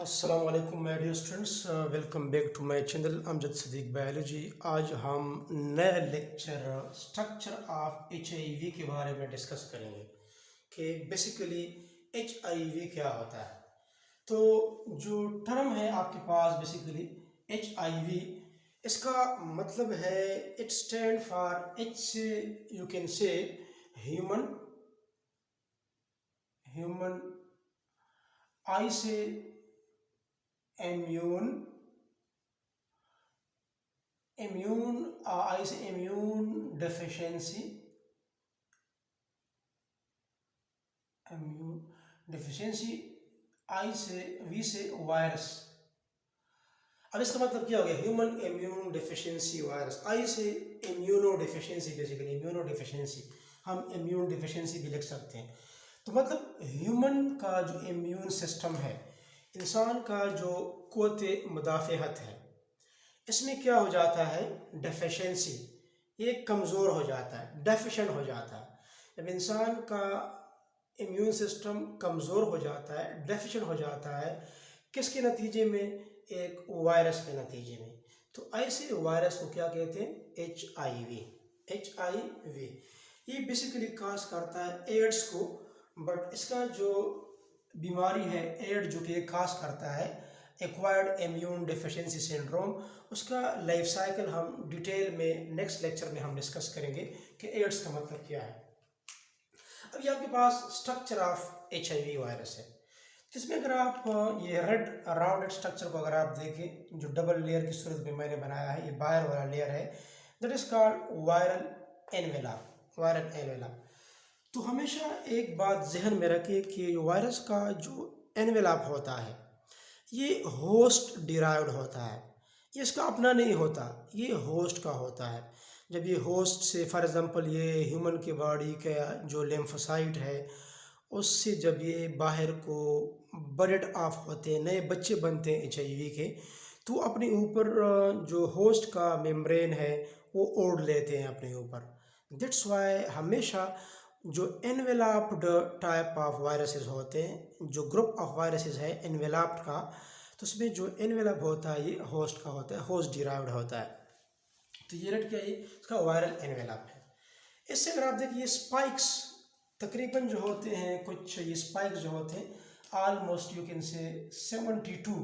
अस्सलाम वालेकुम my dear students, welcome back to my channel Amjad Sadiq biology. आज हम नया लेक्चर स्ट्रक्चर ऑफ एचआईवी के बारे में डिस्कस करेंगे कि बेसिकली एचआईवी क्या होता है। तो जो टर्म है आपके पास बेसिकली एचआईवी, इसका मतलब है इट स्टैंड फॉर एच से you can say human, human आई से इम्यून, इम्यून आई से इम्यून डेफिशिएंसी, इम्यून डेफिशिएंसी, आई से वी से वायरस। अब इसका मतलब क्या हो गया? ह्यूमन इम्यून डेफिशिएंसी वायरस, आई से immuno deficiency, basically immuno deficiency हम इम्यून डेफिशिएंसी भी लिख सकते हैं। तो मतलब ह्यूमन का जो इम्यून सिस्टम है, इंसान का जो क़ुव्वत मुदाफ़अत है, इसमें क्या हो जाता है? डेफिशिएंसी, ये कमज़ोर हो जाता है, डेफिशिएंट हो जाता है। जब इंसान का इम्यून सिस्टम कमज़ोर हो जाता है, डेफिशिएंट हो जाता है, किसके नतीजे में? एक वायरस के नतीजे में। तो ऐसे वायरस को क्या कहते हैं? H I V. H I V ये बेसिकली काज करता है एड्स को, बट इसका जो बीमारी है एड जो कि काज करता है एक्वायर्ड इम्यून डेफिशिएंसी सिंड्रोम, उसका लाइफ साइकिल हम डिटेल में नेक्स्ट लेक्चर में हम डिस्कस करेंगे कि एड्स का मतलब क्या है। अभी आपके पास स्ट्रक्चर ऑफ एचआईवी वायरस है, इसमें अगर आप ये रेड राउंडेड स्ट्रक्चर को अगर आप देखें, जो डबल लेयर की सूरत में मैंने बनाया है, ये बाहर वाला लेयर है, that is called viral envelope. Viral envelope. तो हमेशा एक बात जहन में रखिए कि वायरस का जो एनवेलप होता है ये होस्ट डिराइव्ड होता है, ये इसका अपना नहीं होता, ये होस्ट का होता है। जब ये होस्ट से फॉर एग्ज़ाम्पल ये ह्यूमन के बॉडी का जो लिम्फोसाइट है, उससे जब ये बाहर को बर्ड ऑफ होते हैं, नए बच्चे बनते हैं एचआईवी के, तो अपने ऊपर जो होस्ट का मेम्ब्रेन है वो ओढ़ लेते हैं अपने ऊपर। दैट्स वाई हमेशा जो एनवेलप्ड टाइप ऑफ वायरसेस होते हैं, जो ग्रुप ऑफ वायरसेस है एनवेलप्ड का, तो उसमें जो एनवेलप होता है ये होस्ट का होता है, होस्ट डिराइव्ड होता है। तो ये रेड क्या है? इसका वायरल एनवेलप है। इससे अगर आप देखिए स्पाइक्स तकरीबन जो होते हैं, कुछ ये स्पाइक्स जो होते हैं ऑलमोस्ट यू कैन से 72,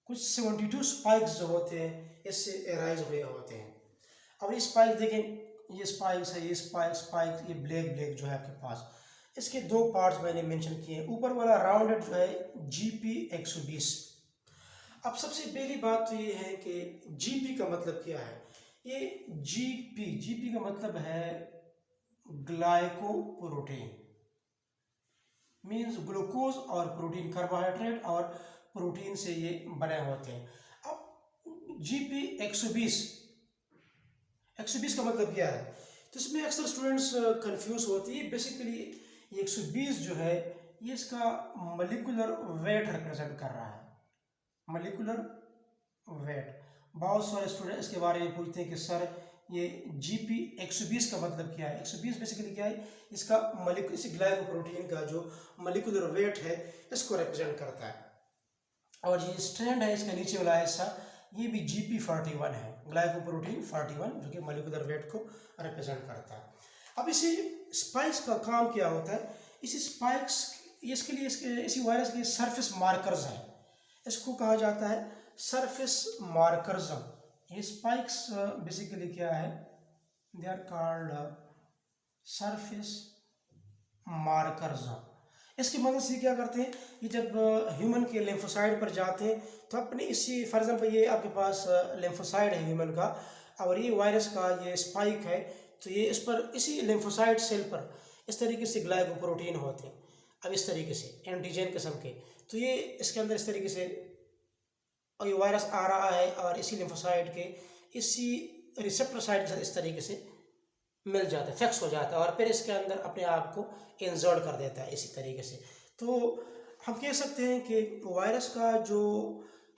कुछ 72 स्पाइक्स जो होते हैं इससे एराइज हुए होते हैं। अब ये स्पाइक देखें, ये स्पाइक्स है, ये स्पाइक ये ब्लैक ब्लैक जो है आपके पास, इसके दो पार्ट्स मैंने मेंशन किए हैं। ऊपर वाला राउंडेड जो है GP 120। अब सबसे पहली बात तो ये है कि GP का मतलब क्या है? ये जीपी का मतलब है ग्लाइकोप्रोटीन, मीन्स ग्लूकोज और प्रोटीन, कार्बोहाइड्रेट और प्रोटीन से ये बने होते हैं। अब GP 120, 120 का मतलब क्या है? तो इसमें अक्सर स्टूडेंट्स कंफ्यूज होती है। बेसिकली ये 120 जो है ये इसका मॉलिक्यूलर वेट रिप्रेजेंट कर रहा है, मॉलिक्यूलर वेट। बहुत सारे स्टूडेंट इसके बारे में पूछते हैं कि सर ये GP 120 का मतलब क्या है? 120 बेसिकली क्या है? इसका इस ग्लाइकोप्रोटीन का जो मॉलिक्यूलर वेट है इसको रिप्रेजेंट करता है। और ये स्ट्रैंड है इसका नीचे वाला हिस्सा, ये भी GP 41 है, ग्लाइकोप्रोटीन 41, जो कि मॉलिक्यूलर वेट को रिप्रेजेंट करता है। अब इसी स्पाइक्स का काम क्या होता है? इसी स्पाइक्स इसके लिए इसी वायरस के सरफेस मार्कर्स हैं, इसको कहा जाता है सरफेस मार्कर्स। ये स्पाइक्स बेसिकली क्या है? They are called surface markers. इसकी मदद से क्या करते हैं? ये जब ह्यूमन के लिम्फोसाइड पर जाते हैं तो अपने इसी फॉर एग्जांपल ये आपके पास लिम्फोसाइड है ह्यूमन का, और ये वायरस का ये स्पाइक है, तो ये इस पर इसी लिम्फोसाइड सेल पर इस तरीके से ग्लाइकोप्रोटीन होते हैं। अब इस तरीके से एंटीजन किस्म के, तो ये इसके अंदर इस तरीके से और ये वायरस आ रहा है और इसी लिम्फोसाइट के इसी रिसेप्टर साइट के साथ इस तरीके से मिल जाता है, फिक्स हो जाता है, और फिर इसके अंदर अपने आप को इंसर्ट कर देता है इसी तरीके से। तो हम कह सकते हैं कि वायरस का जो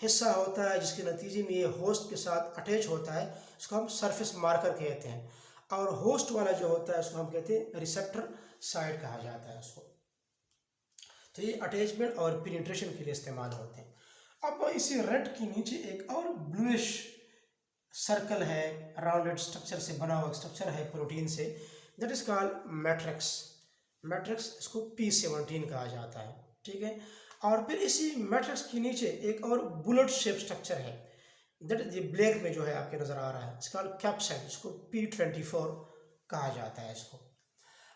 हिस्सा होता है जिसके नतीजे में ये होस्ट के साथ अटैच होता है, उसको हम सरफेस मार्कर कहते हैं, और होस्ट वाला जो होता है उसको हम कहते हैं रिसेप्टर साइट कहा जाता है उसको। तो ये अटैचमेंट और पेनिट्रेशन के लिए इस्तेमाल होते हैं। अब इसी रेड के नीचे एक और ब्लूइश सर्कल है, राउंडेड स्ट्रक्चर से बना हुआ स्ट्रक्चर है प्रोटीन से, that is called matrix. Matrix इसको P17 कहा जाता है, ठीक है। और फिर इसी मैट्रिक्स के नीचे एक और बुलेट शेप स्ट्रक्चर है, दैट ये ब्लैक में जो है आपके नजर आ रहा है, इसका कैप्साइड, इसको P24 कहा जाता है इसको।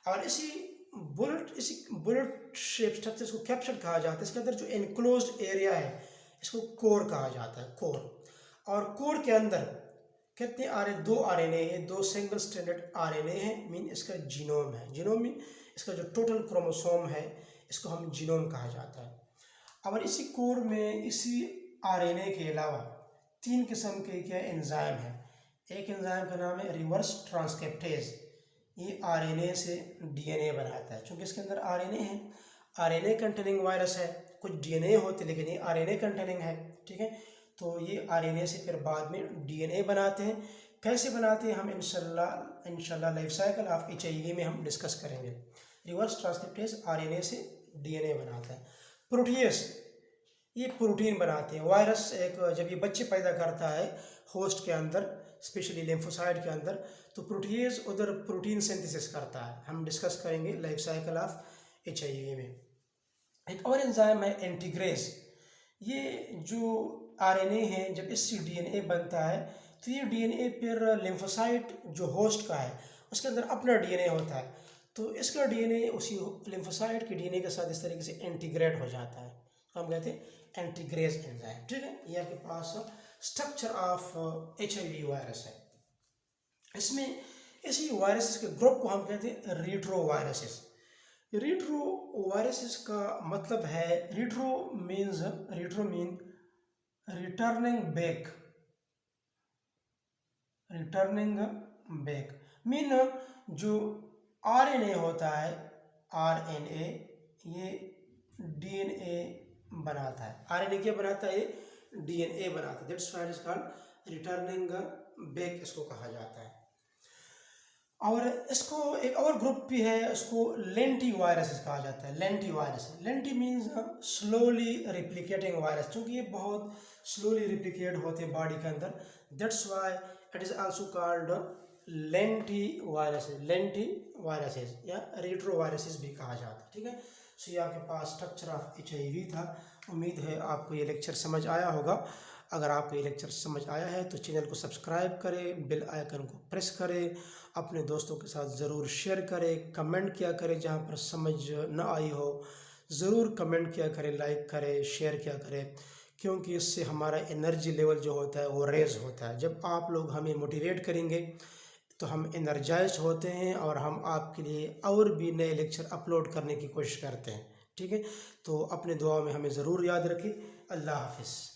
और इसी बुलेट शेप स्ट्रक्चर इसको कैप्साइड कहा जाता है। इसके अंदर जो एनक्लोज्ड एरिया है इसको कोर कहा जाता है, कोर। और कोर के अंदर कितने दो आरएनए हैं, दो सिंगल स्ट्रैंडेड आरएनए हैं, मीन इसका जीनोम है। जीनोम मीन इसका जो टोटल क्रोमोसोम है इसको हम जीनोम कहा जाता है। और इसी कोर में इसी आरएनए के अलावा 3 किस्म के क्या एंजाइम है। एक एंजाइम का नाम है रिवर्स ट्रांसक्रिप्टेज, ये आरएनए से डीएनए बनाता है। क्योंकि इसके अंदर आरएनए है, आरएनए कंटेनिंग वायरस है, कुछ डीएनए होते लेकिन ये आरएनए कंटेनिंग है, ठीक है। तो ये आरएनए से फिर बाद में डीएनए बनाते हैं। कैसे बनाते हैं हम इंशाल्लाह लाइफ साइकिल ऑफ HIV में हम डिस्कस करेंगे। रिवर्स ट्रांसक्रिप्टेज आरएनए से डीएनए बनाता है। प्रोटीएस ये प्रोटीन बनाते हैं। वायरस एक जब ये बच्चे पैदा करता है होस्ट के अंदर, स्पेशली लिम्फोसाइट के अंदर, तो प्रोटीएस उधर प्रोटीन सिंथेसिस करता है। हम डिस्कस करेंगे लाइफ साइकिल ऑफ HIV में। एक और एंजाइम है एंटीग्रेज। ये जो आरएनए है जब इससे डीएनए बनता है तो ये डीएनए फिर लिम्फोसाइट जो होस्ट का है उसके अंदर अपना डीएनए होता है, तो इसका डीएनए उसी लिम्फोसाइट के डीएनए के साथ इस तरीके से इंटीग्रेट हो जाता है, तो हम कहते हैं एंटीग्रेज एंजाइम, ठीक है। ये आपके पास स्ट्रक्चर ऑफ HIV वायरस है। इसमें इसी वायरस के ग्रुप को हम कहते हैं रीट्रो वायरसेस। रीट्रो वायरसेस का मतलब है, रीट्रो मीन रिटर्निंग बैक मीन जो आरएनए होता है, आरएनए ये डीएनए बनाता है। आरएनए क्या बनाता है? डीएनए बनाता है। That's why it is called returning back, इसको कहा जाता है। और इसको एक और ग्रुप भी है, उसको लेंटी वायरस कहा जाता है। Lenti virus, lenti means slowly replicating virus, क्योंकि ये बहुत स्लोली रिप्लिकेट होते हैं बॉडी के अंदर, that's why it is also called lenti viruses या रेट्रो वायरसेस भी कहा जाता है, ठीक है। सो ये आपके पास स्ट्रक्चर ऑफ HIV था। उम्मीद है आपको ये लेक्चर समझ आया होगा। अगर आपको ये लेक्चर समझ आया है तो चैनल को सब्सक्राइब करें, बेल आइकन को प्रेस करें, अपने दोस्तों के साथ ज़रूर शेयर करें, कमेंट किया करें, जहाँ पर समझ ना आई हो ज़रूर कमेंट किया करें, लाइक करें, शेयर किया करें, क्योंकि इससे हमारा एनर्जी लेवल जो होता है वो रेज होता है। जब आप लोग हमें मोटिवेट करेंगे तो हम एनर्जाइज होते हैं और हम आपके लिए और भी नए लेक्चर अपलोड करने की कोशिश करते हैं, ठीक है। तो अपने दुआ में हमें ज़रूर याद रखें। अल्लाह हाफिज़।